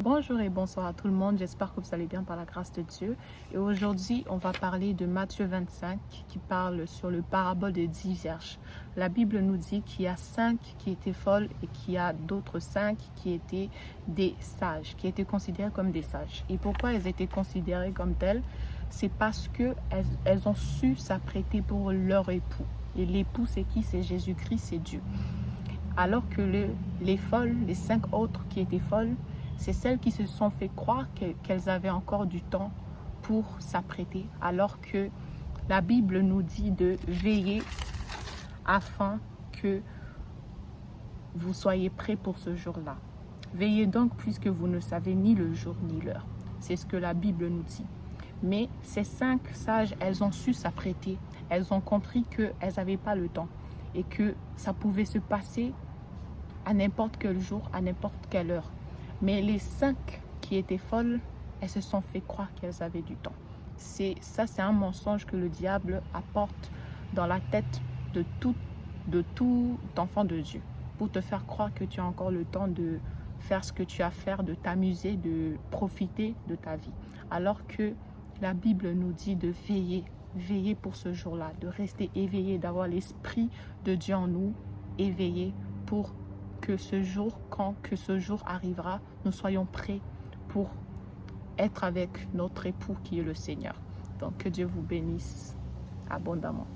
Bonjour et bonsoir à tout le monde, j'espère que vous allez bien par la grâce de Dieu. Et aujourd'hui, on va parler de Matthieu 25 qui parle sur le parabole des 10 vierges. La Bible nous dit qu'il y a 5 qui étaient folles et qu'il y a d'autres 5 qui étaient des sages, qui étaient considérées comme des sages. Et pourquoi elles étaient considérées comme telles? C'est parce qu'elles ont su s'apprêter pour leur époux. Et l'époux, c'est qui? C'est Jésus-Christ, c'est Dieu. Alors que les folles, les 5 autres qui étaient folles, c'est celles qui se sont fait croire qu'elles avaient encore du temps pour s'apprêter, alors que la Bible nous dit de veiller afin que vous soyez prêts pour ce jour-là. Veillez donc puisque vous ne savez ni le jour ni l'heure. C'est ce que la Bible nous dit. Mais ces 5 sages, elles ont su s'apprêter. Elles ont compris qu'elles n'avaient pas le temps et que ça pouvait se passer à n'importe quel jour, à n'importe quelle heure. Mais les 5 qui étaient folles, elles se sont fait croire qu'elles avaient du temps. C'est un mensonge que le diable apporte dans la tête de tout enfant de Dieu pour te faire croire que tu as encore le temps de faire ce que tu as à faire, de t'amuser, de profiter de ta vie. Alors que la Bible nous dit de veiller pour ce jour-là, de rester éveillé, d'avoir l'esprit de Dieu en nous, éveillé pour que ce jour, quand ce jour arrivera, nous soyons prêts pour être avec notre époux qui est le Seigneur. Donc que Dieu vous bénisse abondamment.